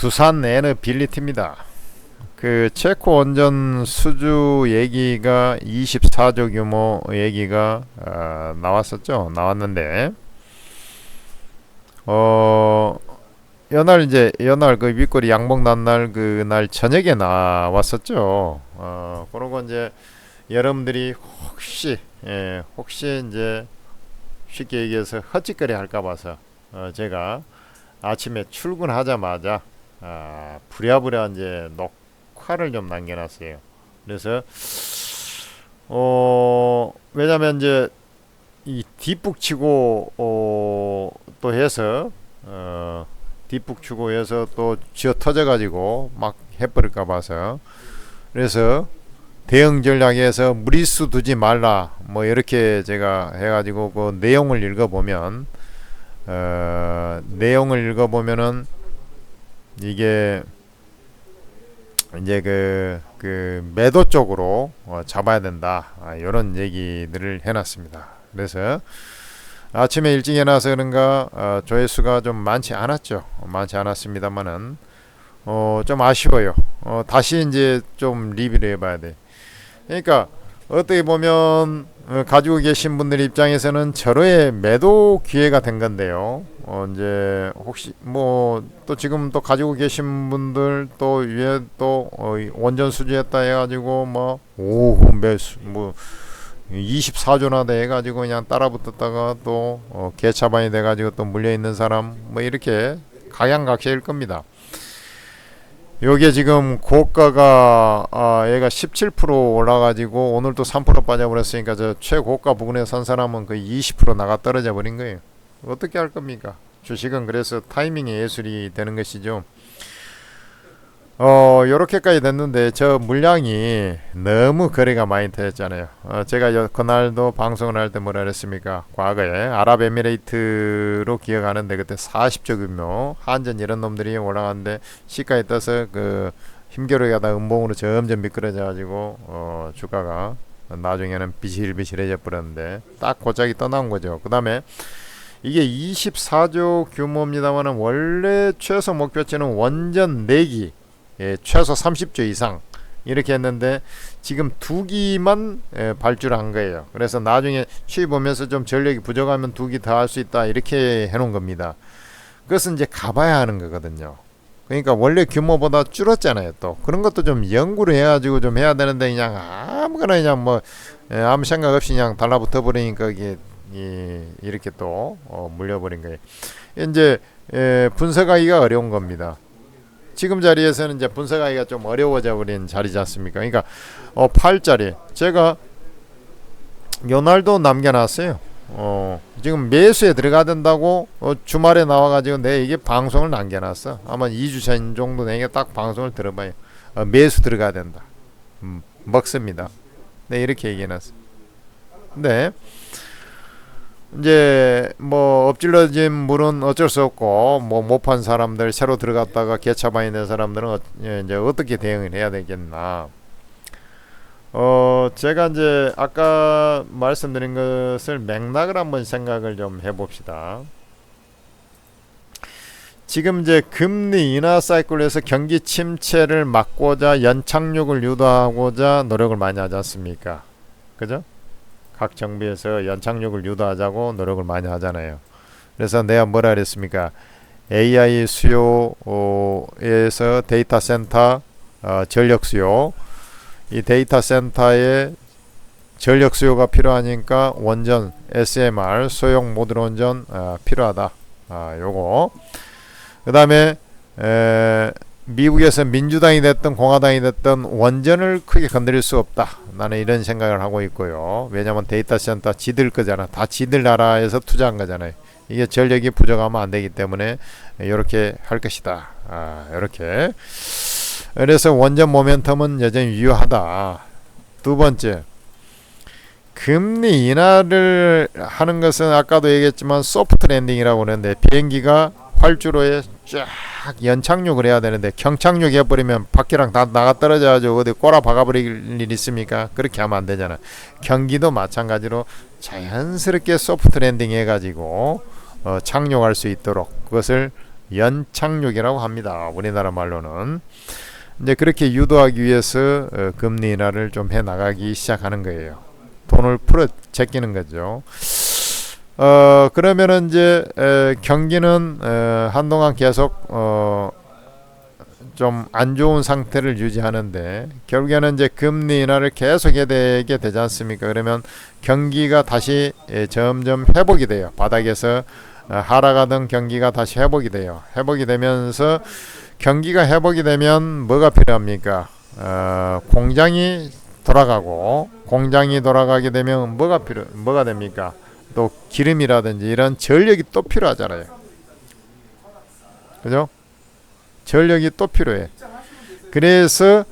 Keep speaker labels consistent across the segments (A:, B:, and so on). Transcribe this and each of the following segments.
A: 두산 에너빌리티입니다. 그 체코 원전 수주 얘기가 24조 규모 얘기가 나왔는데 연날 그 윗꼬리 양봉 난날 그날 저녁에 나왔었죠. 그런 거 이제 여러분들이 혹시 이제 쉽게 얘기해서 헛짓거리 할까 봐서 제가 아침에 출근하자마자 부랴부랴 이제 녹화를 좀 남겨놨어요. 그래서 왜냐면 이제 이 뒷북치고 또 해서 뒷북치고 해서 또 쥐어 터져가지고 막 해버릴까 봐서, 그래서 대응 전략에서 무리수 두지 말라 뭐 이렇게 제가 해가지고 그 내용을 읽어보면은 이게 이제 그 매도 쪽으로 잡아야 된다, 이런 얘기들을 해놨습니다. 그래서 아침에 일찍 일어나서 그런가 조회수가 좀 많지 않았습니다만은 좀 아쉬워요. 다시 이제 좀 리뷰를 해봐야 돼. 그러니까 어떻게 보면 가지고 계신 분들 입장에서는 절호의 매도 기회가 된 건데요. 이제 혹시 뭐 또 지금 또 가지고 계신 분들 또 위에 또 원전 수주했다 해가지고 뭐 오후 매수 뭐 24조나 돼 해가지고 그냥 따라붙었다가 또 개차반이 돼가지고 또 물려있는 사람 뭐 이렇게 각양각색일 겁니다. 요게 지금 고가가 얘가 17% 올라가지고 오늘 또 3% 빠져버렸으니까 저 최고가 부근에 선 사람은 거의 20% 나가 떨어져 버린 거예요. 어떻게 할 겁니까? 주식은 그래서 타이밍이 예술이 되는 것이죠. 요렇게까지 됐는데 저 물량이 너무 거래가 많이 되었잖아요. 제가 그날도 방송을 할 때 뭐라 그랬습니까? 과거에 아랍에미레이트로 기억하는데 그때 40조 규모 한전 이런 놈들이 올라갔는데 시가에 떠서 그 힘겨루게 하다 음봉으로 점점 미끄러져 가지고 주가가 나중에는 비실비실해져 버렸는데 딱 고짝이 떠나온 거죠. 그 다음에 이게 24조 규모입니다만은 원래 최소 목표치는 원전 4기, 최소 30조 이상 이렇게 했는데 지금 2기만 발주를 한 거예요. 그래서 나중에 취입하면서 좀 전력이 부족하면 2기 더 할 수 있다 이렇게 해놓은 겁니다. 그것은 이제 가봐야 하는 거거든요. 그러니까 원래 규모보다 줄었잖아요. 또 그런 것도 좀 연구를 해가지고 좀 해야 되는데 그냥 아무거나 그냥 뭐 아무 생각 없이 그냥 달라붙어 버리니까 이게 이렇게 또 물려버린 거예요. 이제 분석하기가 어려운 겁니다. 지금 자리에서는 이제 분석하기가 좀 어려워져 버린 자리지 않습니까? 그러니까 8자리 제가 요날도 남겨놨어요. 지금 매수에 들어가야 된다고 주말에 나와가지고 내가 이게 방송을 남겨놨어. 아마 2주 전 정도 내가 딱 방송을 들어봐요. 매수 들어가야 된다. 먹습니다. 네, 이렇게 얘기해놨어. 근데 이제 뭐 엎질러진 물은 어쩔 수 없고 뭐 못 판 사람들 새로 들어갔다가 개차반이 된 사람들은 이제 어떻게 대응을 해야 되겠나. 제가 이제 아까 말씀드린 것을 맥락을 한번 생각을 좀 해봅시다. 지금 이제 금리 인하 사이클에서 경기 침체를 막고자 연착륙을 유도하고자 노력을 많이 하지 않습니까? 그죠? 각 정부에서 연착륙을 유도하자고 노력을 많이 하잖아요. 그래서 내가 뭐라 그랬습니까? AI 수요에서 데이터 센터 전력 수요, 이 데이터 센터에 전력 수요가 필요하니까 원전 SMR 소형 모듈 원전 필요하다. 요거. 그 다음에 미국에서 민주당이 됐든 공화당이 됐든 원전을 크게 건드릴 수 없다. 나는 이런 생각을 하고 있고요. 왜냐하면 데이터 센터 지들 거잖아. 다 지들 나라에서 투자한 거잖아요. 이게 전력이 부족하면 안 되기 때문에 이렇게 할 것이다. 이렇게. 그래서 원전 모멘텀은 여전히 유효하다. 두 번째, 금리 인하를 하는 것은 아까도 얘기했지만 소프트 랜딩이라고 하는데 비행기가 활주로에 쫙 연착륙을 해야 되는데 경착륙 해버리면 바퀴랑 다 나가 떨어져가지고 어디 꼬라 박아버릴 일 있습니까? 그렇게 하면 안 되잖아. 경기도 마찬가지로 자연스럽게 소프트 랜딩 해가지고 착륙할 수 있도록 그것을 연착륙이라고 합니다. 우리나라 말로는. 이제 그렇게 유도하기 위해서 금리 인하를 좀 해 나가기 시작하는 거예요. 돈을 풀어 제끼는 거죠. 그러면은 이제 경기는 한동안 계속 좀 안 좋은 상태를 유지하는데 결국에는 이제 금리 인하를 계속하게 되게 되지 않습니까? 그러면 경기가 다시 점점 회복이 돼요. 바닥에서 하락하던 경기가 다시 회복이 돼요. 회복이 되면서 경기가 회복이 되면 뭐가 필요합니까? 공장이 돌아가고 공장이 돌아가게 되면 뭐가 됩니까? 또 기름이라든지 이런 전력이 또 필요하잖아요. 그죠? 전력이 또 필요해. 그래서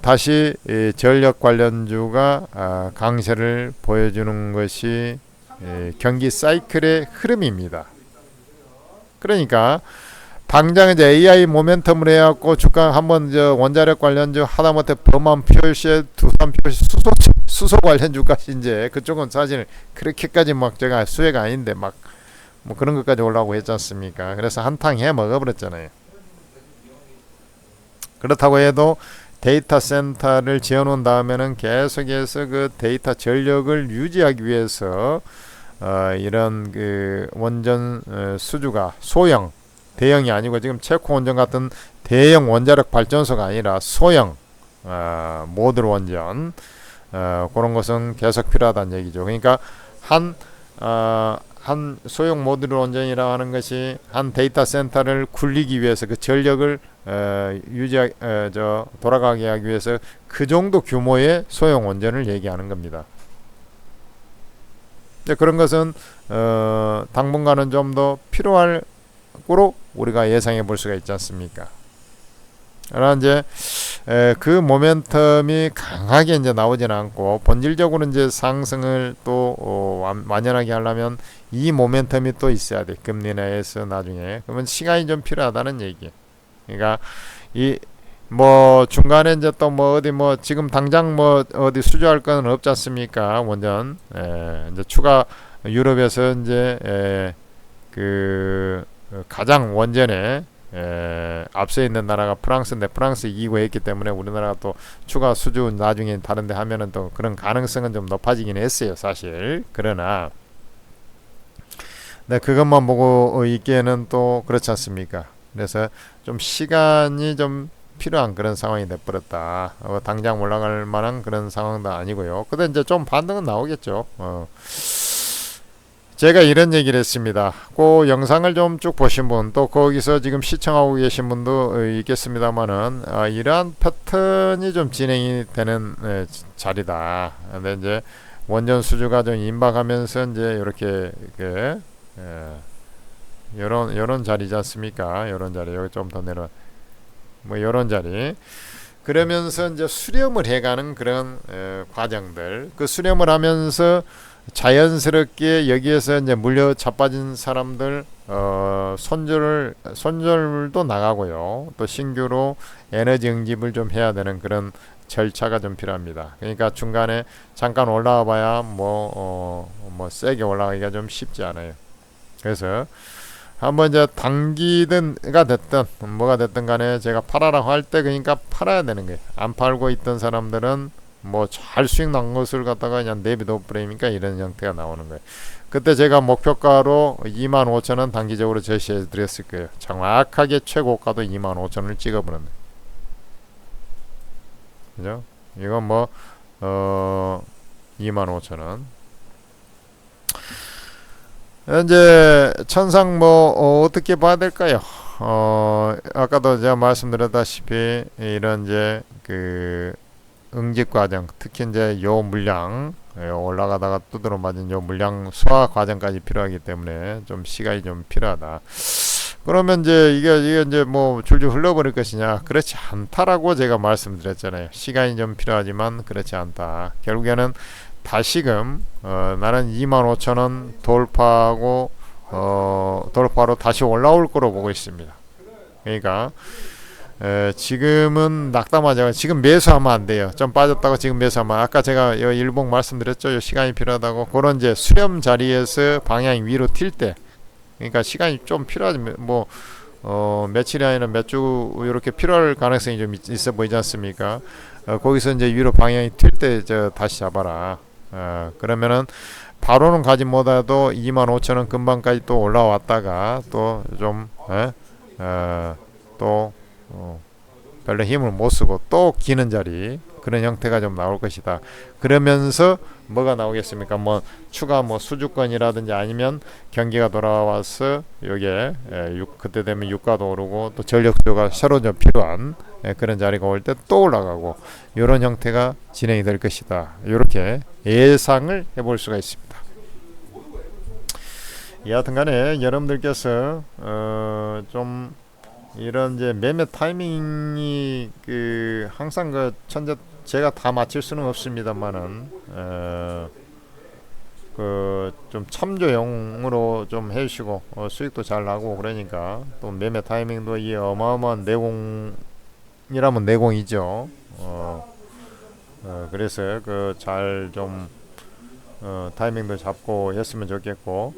A: 다시 전력 관련주가 강세를 보여주는 것이 경기 사이클의 흐름입니다. 그러니까 당장 이제 AI 모멘텀을 해갖고 주가 한번 원자력 관련주 하다못해 범한 표시에 두산 표시 수소 관련주까지 이제 그쪽은 사실 그렇게까지 막 제가 수혜가 아닌데 막 뭐 그런 것까지 올라오고 했지 않습니까? 그래서 한탕 해 먹어버렸잖아요. 그렇다고 해도 데이터 센터를 지어놓은 다음에는 계속해서 그 데이터 전력을 유지하기 위해서 이런 그 원전 수주가 소형 대형이 아니고 지금 체코 원전 같은 대형 원자력 발전소가 아니라 소형 모듈 원전 그런 것은 계속 필요하다는 얘기죠. 그러니까 한 소형 모듈 원전이라고 하는 것이 한 데이터 센터를 굴리기 위해서 그 전력을 돌아가게 하기 위해서 그 정도 규모의 소형 원전을 얘기하는 겁니다. 그런 것은 당분간은 좀 더 필요할 거로 우리가 예상해 볼 수가 있지 않습니까? 그러나 이제 그 모멘텀이 강하게 이제 나오지는 않고 본질적으로 이제 상승을 또 완연하게 하려면 이 모멘텀이 또 있어야 돼. 금리 인하에서 나중에. 그러면 시간이 좀 필요하다는 얘기. 그러니까 이 뭐 중간에 이제 또 뭐 어디 뭐 지금 당장 뭐 어디 수주할 건 없지 않습니까? 원전 이제 추가 유럽에서 이제 그 가장 원전에 앞서 있는 나라가 프랑스인데 프랑스 이기고 했기 때문에 우리나라가 또 추가 수주 나중에 다른데 하면은 또 그런 가능성은 좀 높아지긴 했어요, 사실. 그러나 네, 그것만 보고 있기에는 또 그렇지 않습니까? 그래서 좀 시간이 좀 필요한 그런 상황이 돼버렸다. 당장 올라갈 만한 그런 상황도 아니고요. 근데 이제 좀 반등은 나오겠죠. 제가 이런 얘기를 했습니다. 그 영상을 좀 쭉 보신 분, 또 거기서 지금 시청하고 계신 분도 있겠습니다만은 이러한 패턴이 좀 진행이 되는 자리다. 근데 이제 원전 수주가 좀 임박하면서 이제 이렇게 요런 자리지 않습니까? 요런 자리 여기 좀 더 내려 뭐 요런 자리. 그러면서 이제 수렴을 해가는 그런 과정들. 그 수렴을 하면서 자연스럽게 여기에서 이제 물려 자빠진 사람들 손절도 나가고요. 또 신규로 에너지 응집을 좀 해야 되는 그런 절차가 좀 필요합니다. 그러니까 중간에 잠깐 올라와 봐야 뭐 세게 올라가기가 좀 쉽지 않아요. 그래서 한번 이제 단기든가 됐든 뭐가 됐든 간에 제가 팔아라고 할 때 그러니까 팔아야 되는 거예요. 안 팔고 있던 사람들은 뭐 잘 수익 난 것을 갖다가 그냥 내비둬 버리니까 이런 형태가 나오는 거예요. 그때 제가 목표가로 25,000원 단기적으로 제시해 드렸을 거예요. 정확하게 최고가도 25,000원을 찍어보는 거예요. 그죠? 이건 뭐 25,000원. 이제 천상 뭐 어떻게 봐야 될까요? 아까도 제가 말씀드렸다시피 이런 이제 그 응집 과정, 특히 이제 요 물량 올라가다가 두드러 맞은 요 물량 소화 과정까지 필요하기 때문에 좀 시간이 좀 필요하다. 그러면 이제 이게 이제 뭐 줄줄 흘러버릴 것이냐? 그렇지 않다라고 제가 말씀드렸잖아요. 시간이 좀 필요하지만 그렇지 않다. 결국에는 다시금 나는 25,000원 돌파하고 돌파로 다시 올라올 거로 보고 있습니다. 그러니까 지금은 낙담하자. 지금 매수하면 안 돼요. 좀 빠졌다고 지금 매수하면 아까 제가 일봉 말씀드렸죠. 시간이 필요하다고. 그런 이제 수렴 자리에서 방향이 위로 튈 때, 그러니까 시간이 좀 필요하지. 뭐 며칠이 아니라 몇 주 이렇게 필요할 가능성이 좀 있어 보이지 않습니까? 거기서 이제 위로 방향이 튈 때 저 다시 잡아라. 그러면은 바로는 가지 못해도 25,000원 금방까지 또 올라왔다가 또좀 또 별로 힘을 못 쓰고 또 기는 자리 그런 형태가 좀 나올 것이다. 그러면서 뭐가 나오겠습니까? 뭐 추가 뭐 수주권이라든지 아니면 경기가 돌아와서 여기에 그때 되면 유가도 오르고 또 전력 수요가 새로 좀 필요한 그런 자리가 올 때 또 올라가고 이런 형태가 진행이 될 것이다. 이렇게 예상을 해볼 수가 있습니다. 여하튼간에 여러분들께서 좀 이런 이제 매매 타이밍이 그 항상 그 천재 제가 다 맞힐 수는 없습니다만은 그 좀 참조용으로 좀 해주시고 수익도 잘 나고 그러니까 또 매매 타이밍도 이 어마어마한 내공이라면 내공이죠. 그래서 그 잘 좀 타이밍도 잡고 했으면 좋겠고.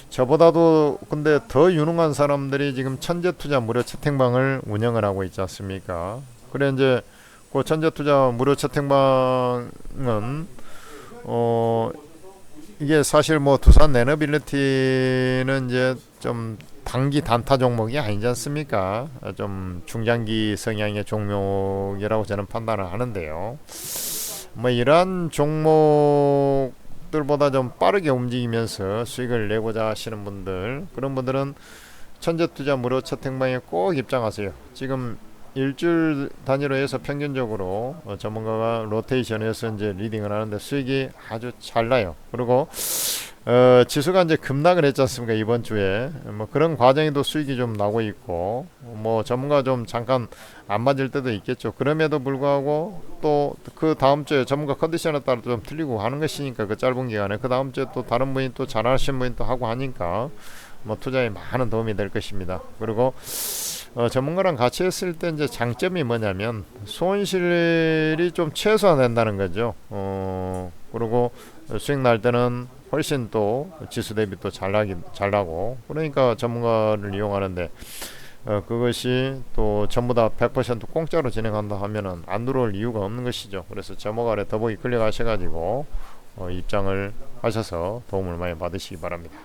A: 저보다도 근데 더 유능한 사람들이 지금 천재투자 무료 채팅방을 운영을 하고 있지 않습니까? 그래 이제 그 천재투자 무료 채팅방은 이게 사실 뭐 두산 내너빌리티는 이제 좀 단기 단타 종목이 아니지 않습니까? 좀 중장기 성향의 종목이라고 저는 판단을 하는데요. 뭐 이러한 종목들보다 좀 빠르게 움직이면서 수익을 내고자 하시는 분들, 그런 분들은 천재투자 무료 채팅방에 꼭 입장하세요. 지금 일주일 단위로 해서 평균적으로 전문가가 로테이션에서 이제 리딩을 하는데 수익이 아주 잘 나요. 그리고 지수가 이제 급락을 했지 않습니까? 이번 주에 뭐 그런 과정에도 수익이 좀 나고 있고 뭐 전문가 좀 잠깐 안 맞을 때도 있겠죠. 그럼에도 불구하고 또 그 다음 주에 전문가 컨디션에 따라 좀 틀리고 하는 것이니까 그 짧은 기간에 그 다음 주에 또 다른 분이 또 잘하시는 분이 또 하고 하니까 뭐 투자에 많은 도움이 될 것입니다. 그리고 전문가랑 같이 했을 때 이제 장점이 뭐냐면 손실이 좀 최소화된다는 거죠. 그리고 수익 날 때는 훨씬 또 지수 대비 또 잘 나고 그러니까 전문가를 이용하는데 그것이 또 전부 다 100% 공짜로 진행한다 하면은 안 들어올 이유가 없는 것이죠. 그래서 제목 아래 더보기 클릭하셔가지고 입장을 하셔서 도움을 많이 받으시기 바랍니다.